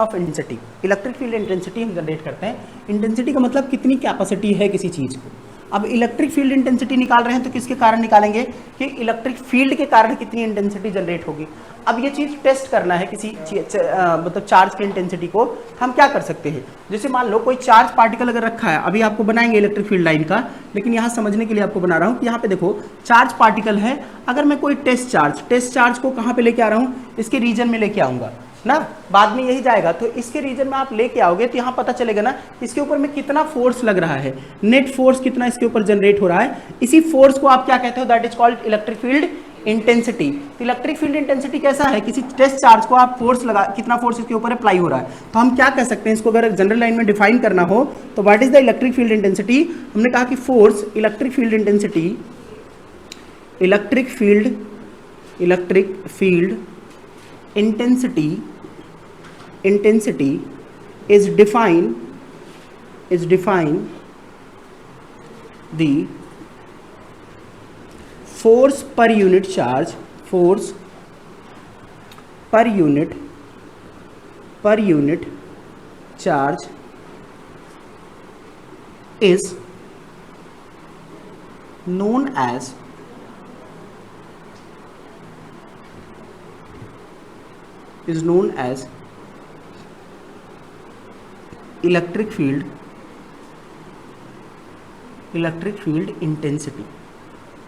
Of intensity, electric field intensity हम generate करते हैं। इंटेंसिटी का मतलब कितनी कैपेसिटी है किसी चीज को। अब इलेक्ट्रिक फील्ड इंटेंसिटी निकाल रहे हैं तो किसके कारण निकालेंगे कि इलेक्ट्रिक फील्ड के कारण कितनी इंटेंसिटी जनरेट होगी। अब ये चीज टेस्ट करना है किसी मतलब चार्ज की इंटेंसिटी को, हम क्या कर सकते हैं। जैसे मान लो कोई चार्ज पार्टिकल अगर रखा है, अभी आपको बनाएंगे इलेक्ट्रिक फील्ड लाइन का, लेकिन यहाँ समझने के लिए आपको बना रहा हूँ कि यहाँ पे देखो चार्ज पार्टिकल है। अगर मैं कोई टेस्ट चार्ज को कहाँ पे लेके आ रहा हूँ, इसके रीजन में लेके आऊंगा ना, बाद में यही जाएगा। तो इसके रीजन में आप लेके आओगे तो यहाँ पता चलेगा ना इसके ऊपर में कितना फोर्स लग रहा है, नेट फोर्स कितना इसके ऊपर जनरेट हो रहा है। इसी फोर्स को आप क्या कहते हो, that is called electric field intensity. तो इलेक्ट्रिक फील्ड इंटेंसिटी कैसा है, किसी टेस्ट चार्ज को आप फोर्स लगा, कितना फोर्स इसके ऊपर अप्लाई हो रहा है। तो हम क्या कह सकते हैं इसको, अगर जनरल लाइन में डिफाइन करना हो तो what is the electric field intensity. हमने कहा कि force electric field intensity, electric field intensity is defined the force per unit charge, force per unit charge is known as electric field intensity.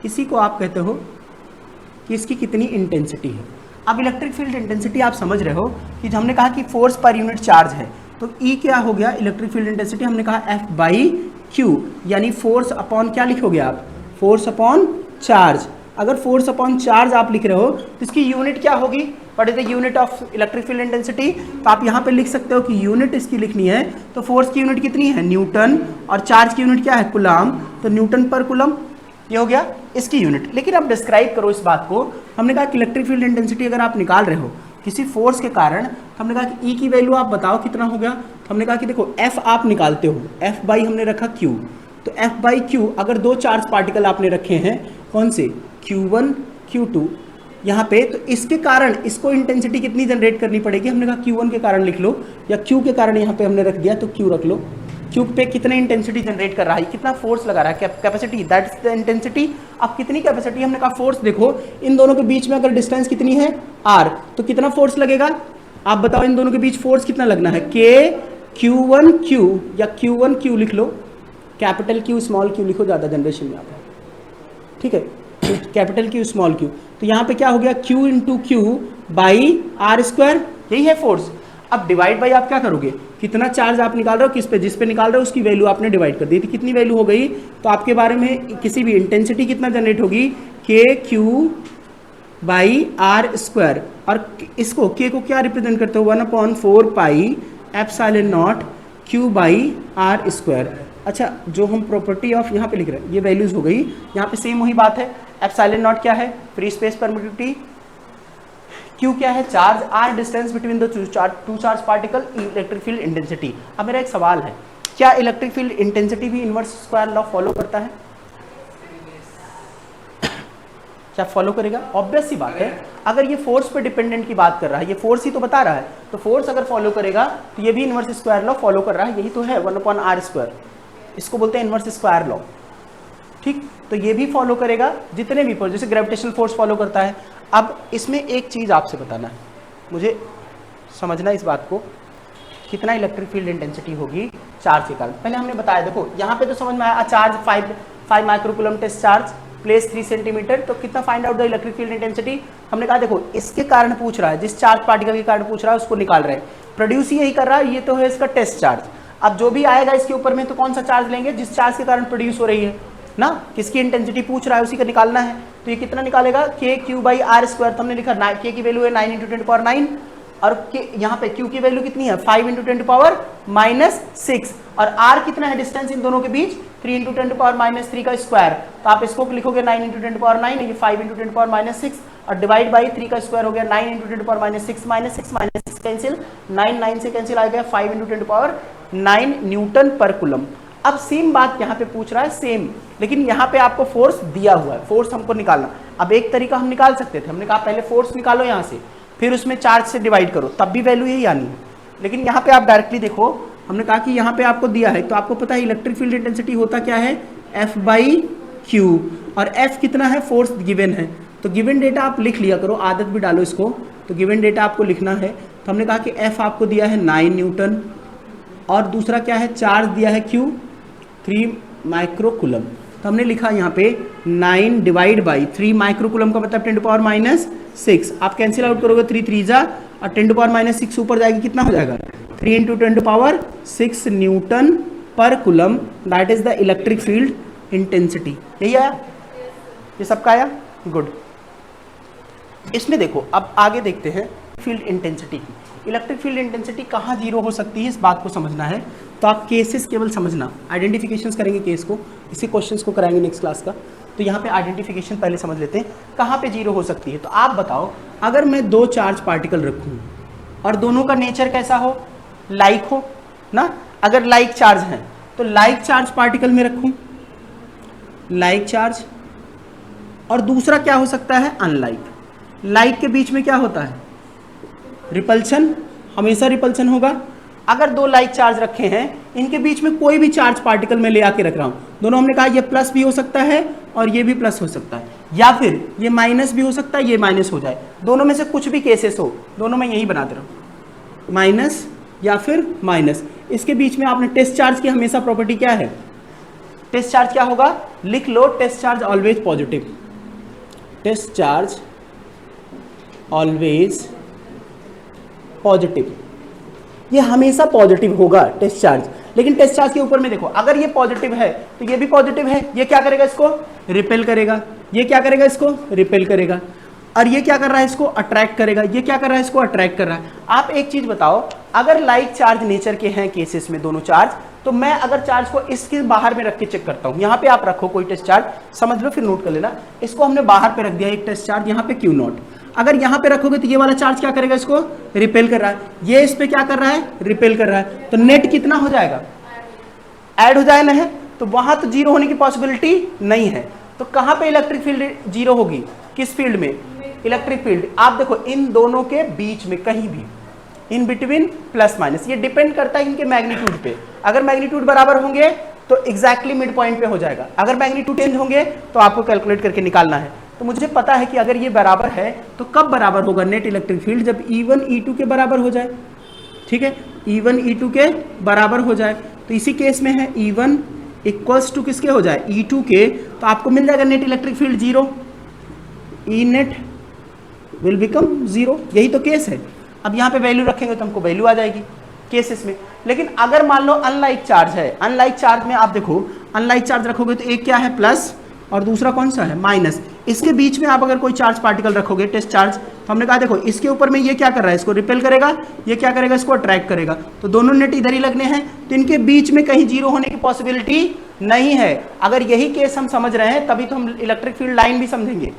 इसी को आप कहते हो कि इसकी कितनी इंटेंसिटी है। अब इलेक्ट्रिक फील्ड इंटेंसिटी आप समझ रहे हो कि जो हमने कहा कि फोर्स पर यूनिट चार्ज है, तो E क्या हो गया, इलेक्ट्रिक फील्ड इंटेंसिटी हमने कहा F/Q, यानी फोर्स अपॉन क्या लिखोगे आप, फोर्स अपॉन चार्ज। अगर फोर्स अपॉन चार्ज आप लिख रहे हो तो इसकी यूनिट क्या होगी, what is the unit of electric field intensity. तो आप यहाँ पे लिख सकते हो कि यूनिट इसकी लिखनी है तो फोर्स की यूनिट कितनी है, न्यूटन, और चार्ज की यूनिट क्या है, कूलम, तो न्यूटन पर कूलम, ये हो गया इसकी यूनिट। लेकिन अब डिस्क्राइब करो इस बात को। हमने कहा कि इलेक्ट्रिक फील्ड इंटेंसिटी अगर आप निकाल रहे हो किसी फोर्स के कारण, हमने कहा कि E की वैल्यू आप बताओ कितना हो गया। तो हमने कहा कि देखो F आप निकालते हो, F/ हमने रखा Q, तो F/Q अगर दो चार्ज पार्टिकल आपने रखे हैं, कौन से, Q1 Q2 यहाँ पे, तो इसके कारण इसको इंटेंसिटी कितनी जनरेट करनी पड़ेगी। हमने कहा Q1 के कारण लिख लो, या Q के कारण यहाँ पे हमने रख दिया तो Q रख लो। Q पे कितने इंटेंसिटी जनरेट कर रहा है, कितना फोर्स लगा रहा है, capacity, that is the intensity. अब कितनी कैपेसिटी, हमने कहा फोर्स, देखो इन दोनों के बीच में अगर डिस्टेंस कितनी है R, तो कितना फोर्स लगेगा, आप बताओ इन दोनों के बीच फोर्स कितना लगना है, K Q1Q, या Q1Q लिख लो, कैपिटल Q स्मॉल q लिखो, ज़्यादा जनरेशन में आता है, ठीक है, कैपिटल Q स्मॉल q। तो यहाँ पे क्या हो गया, Q into Q by R², यही है फोर्स। अब डिवाइड बाई आप क्या करोगे, कितना चार्ज आप निकाल रहे हो किस पे, जिस पे निकाल रहे हो उसकी वैल्यू आपने डिवाइड कर दी थी, कितनी वैल्यू हो गई। तो आपके बारे में किसी भी इंटेंसिटी कितना जनरेट होगी, KQ बाई R², और इसको K को क्या रिप्रेजेंट करते हो, 1/4 pi epsilon not Q by R²। अच्छा, जो हम प्रॉपर्टी ऑफ यहाँ पे लिख रहे हैं ये वैल्यूज हो गई। यहाँ पे सेम वही बात है, एप्सिलॉन नॉट क्या है, फ्री स्पेस परमिटिविटी, Q क्या है, charge, R distance between the two charge particle, electric field intensity. अब मेरा एक सवाल है, क्या इलेक्ट्रिक फील्ड इंटेंसिटी भी इनवर्स स्क्वायर लॉ फॉलो करता है, क्या फॉलो करेगा, ऑब्वियस सी बात है। अगर ये फोर्स पे डिपेंडेंट की बात कर रहा है, ये फोर्स ही तो बता रहा है, तो फोर्स अगर फॉलो करेगा तो ये भी इनवर्स स्क्वायर लॉ फॉलो कर रहा है, यही तो है 1/R², इसको बोलते हैं इनवर्स स्क्वायर लॉ, ठीक। तो ये भी फॉलो करेगा जितने भी फोर्स, जैसे ग्रेविटेशनल फोर्स फॉलो करता है। अब इसमें एक चीज़ आपसे बताना है, मुझे समझना इस बात को, कितना इलेक्ट्रिक फील्ड इंटेंसिटी होगी चार्ज के कारण। पहले हमने बताया, देखो यहाँ पे तो समझ में आया, charge 5 microcoulomb test charge place 3 centimetre, तो कितना find out the electric field intensity. हमने कहा देखो इसके कारण पूछ रहा है, जिस चार्ज पार्टिकल के कारण पूछ रहा है उसको निकाल रहे हैं, प्रोड्यूस ही यही कर रहा है, ये तो है इसका टेस्ट चार्ज। अब जो भी आएगा इसके ऊपर में तो कौन सा चार्ज लेंगे, जिस चार्ज के कारण प्रोड्यूस हो रही है ना, किसकी इंटेंसिटी पूछ रहा है उसी का निकालना है। तो ये कितना निकालेगा, KQ बाई R², तो हमने लिखा K की वैल्यू है 9 × 10⁻⁹, और यहाँ पे Q की वैल्यू कितनी है 5 × 10⁻⁶, और R कितना है डिस्टेंस इन दोनों के बीच 3 × 10⁻³ का स्क्वायर। तो आप इसको लिखोगे 9 × 10⁻⁹, ये 5 × 10⁻⁶, और डिवाइड बाई 3 का स्क्वायर हो गया 9 × 10⁻⁶, -6 कैंसिल, 9 से कैंसिल आ गया, 5 × 10⁹ न्यूटन पर कूलम। अब सेम बात यहाँ पे पूछ रहा है, सेम, लेकिन यहाँ पे आपको फोर्स दिया हुआ है, फोर्स हमको निकालना। अब एक तरीका हम निकाल सकते थे, हमने कहा पहले फोर्स निकालो यहाँ से, फिर उसमें चार्ज से डिवाइड करो, तब भी वैल्यू यही आनी है। लेकिन यहाँ पे आप डायरेक्टली देखो, हमने कहा कि यहाँ पे आपको दिया है तो आपको पता है इलेक्ट्रिक फील्ड इंटेंसिटी होता क्या है, F/Q, और F कितना है, फोर्स गिवन है। तो गिवन डेटा आप लिख लिया करो, आदत भी डालो इसको। तो गिवन डेटा आपको लिखना है। तो हमने कहा कि F आपको दिया है 9 न्यूटन, और दूसरा क्या है, चार्ज दिया है Q 3 माइक्रोकूलम। तो हमने लिखा यहाँ पे 9 डिवाइड बाई 3 माइक्रोकूलम का मतलब 10⁻⁻6। आप कैंसिल आउट करोगे 3 3 जा, और 10⁻⁻6 ऊपर जाएगी, कितना हो जाएगा 3 × 10⁻6 न्यूटन पर coulomb, that is the electric field intensity. यही आया, ये सबका आया, गुड। इसमें देखो अब आगे देखते हैं फील्ड इंटेंसिटी की। इलेक्ट्रिक फील्ड इंटेंसिटी कहाँ जीरो हो सकती है, इस बात को समझना है। तो आप केसेस केवल समझना, आइडेंटिफिकेशंस करेंगे केस को, इसी क्वेश्चंस को कराएंगे नेक्स्ट क्लास का। तो यहाँ पे आइडेंटिफिकेशन पहले समझ लेते हैं, कहाँ पे जीरो हो सकती है। तो आप बताओ, अगर मैं 2 चार्ज पार्टिकल रखूँ और दोनों का नेचर कैसा हो, लाइक हो ना। अगर लाइक चार्ज है तो लाइक चार्ज पार्टिकल में रखूँ, लाइक चार्ज, और दूसरा क्या हो सकता है, अनलाइक। लाइक के बीच में क्या होता है, रिपल्शन, हमेशा रिपल्शन होगा। अगर 2 लाइक चार्ज रखे हैं, इनके बीच में कोई भी चार्ज पार्टिकल में ले आके रख रहा हूं, दोनों हमने कहा ये प्लस भी हो सकता है और ये भी प्लस हो सकता है, या फिर ये माइनस भी हो सकता है, ये माइनस हो जाए, दोनों में से कुछ भी केसेस हो, दोनों में यही बना दे रहा हूं, माइनस या फिर माइनस। इसके बीच में आपने टेस्ट चार्ज की हमेशा प्रॉपर्टी क्या है, टेस्ट चार्ज क्या होगा, लिख लो, test charge always positive, test charge always positive, ये हमेशा पॉजिटिव होगा टेस्ट चार्ज। लेकिन टेस्ट चार्ज के ऊपर में देखो, अगर ये पॉजिटिव है तो ये भी पॉजिटिव है, ये क्या करेगा, इसको रिपेल करेगा, ये क्या करेगा, इसको रिपेल करेगा, और ये क्या कर रहा है, इसको अट्रैक्ट करेगा, ये क्या कर रहा है, इसको अट्रैक्ट कर रहा है। आप एक चीज बताओ, अगर लाइक चार्ज नेचर के हैं केसेस में दोनों चार्ज, तो मैं अगर चार्ज को इसके बाहर में रख के चेक करता हूं, यहां पे आप रखो कोई टेस्ट चार्ज, समझ लो फिर नोट कर लेना, इसको हमने बाहर पे रख दिया एक टेस्ट चार्ज, यहाँ पे Q0, अगर यहां पे रखोगे तो ये वाला चार्ज क्या करेगा, इसको रिपेल कर रहा है, ये इस पे क्या कर रहा है, रिपेल कर रहा है, तो नेट कितना हो जाएगा, ऐड हो जाए ना है, तो वहां तो जीरो होने की पॉसिबिलिटी नहीं है। तो कहां पे इलेक्ट्रिक फील्ड जीरो होगी, किस फील्ड में, इलेक्ट्रिक फील्ड। आप देखो इन दोनों के बीच में कहीं भी, इन बिटवीन प्लस माइनस, ये डिपेंड करता है इनके मैग्नीट्यूड पे। अगर मैग्नीट्यूड बराबर होंगे तो एग्जैक्टली मिड पॉइंट पे हो जाएगा, अगर मैग्नीट्यूड चेंज होंगे तो आपको कैलकुलेट करके निकालना है। तो मुझे पता है कि अगर ये बराबर है तो कब बराबर होगा नेट इलेक्ट्रिक फील्ड, जब E1 E2 के बराबर हो जाए, ठीक है, E1 E2 के बराबर हो जाए। तो इसी केस में है E1 इक्वल्स टू किसके हो जाए, E2 के, तो आपको मिल जाएगा net electric field zero, E net will become zero, यही तो केस है। अब यहाँ पे वैल्यू रखेंगे तो हमको वैल्यू आ जाएगी केसेस में। लेकिन अगर मान लो अनलाइक चार्ज है, अनलाइक चार्ज में आप देखो, अनलाइक चार्ज रखोगे तो एक क्या है प्लस और दूसरा कौन सा है माइनस, इसके बीच में आप अगर कोई चार्ज पार्टिकल रखोगे टेस्ट चार्ज, तो हमने कहा देखो इसके ऊपर में ये क्या कर रहा है, इसको रिपेल करेगा, ये क्या करेगा, इसको अट्रैक्ट करेगा, तो दोनों नेट इधर ही लगने हैं, तो इनके बीच में कहीं जीरो होने की पॉसिबिलिटी नहीं है। अगर यही केस हम समझ रहे हैं तभी तो हम इलेक्ट्रिक फील्ड लाइन भी समझेंगे,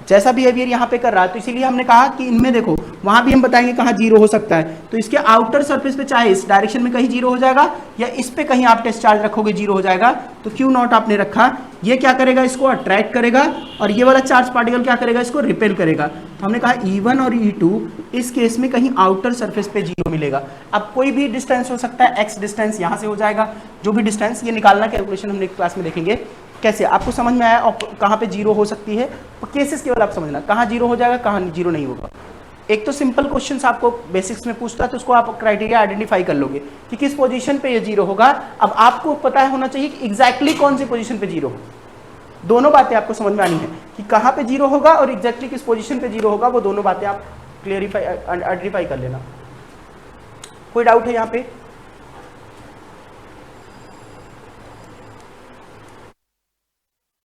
जैसा बिहेवियर यहाँ पे कर रहा है। तो इसीलिए हमने कहा कि इनमें देखो वहां भी हम बताएंगे कहाँ जीरो हो सकता है, तो इसके आउटर सरफेस पे चाहे इस डायरेक्शन में कहीं जीरो हो जाएगा या इस पे कहीं आप टेस्ट चार्ज रखोगे जीरो हो जाएगा। तो Q0 आपने रखा, ये क्या करेगा, इसको अट्रैक्ट करेगा, और ये वाला चार्ज पार्टिकल क्या करेगा, इसको रिपेल करेगा। तो हमने कहा E1 और E2 इस केस में कहीं आउटर सरफेस पे जीरो मिलेगा। अब कोई भी डिस्टेंस हो सकता है, x डिस्टेंस यहाँ से हो जाएगा, जो भी डिस्टेंस, ये निकालना कैलकुलेशन हम नेक्स्ट क्लास में देखेंगे कैसे। आपको समझ में आया और कहाँ पे जीरो हो सकती है, तो केसेस केवल आप समझना कहाँ जीरो हो जाएगा, कहाँ जीरो नहीं होगा। एक तो सिंपल क्वेश्चंस आपको बेसिक्स में पूछता है तो उसको आप क्राइटेरिया आइडेंटिफाई कर लोगे कि किस पोजीशन पे ये जीरो होगा। अब आपको पता है होना चाहिए कि एग्जैक्टली कौन सी पोजीशन पे जीरो हो, दोनों बातें आपको समझ में आनी है कि कहाँ पे जीरो होगा और एग्जैक्टली किस पोजीशन पे जीरो होगा, वो दोनों बातें आप क्लियरिफाई आइडेंटिफाई कर लेना। कोई डाउट है यहाँ पे?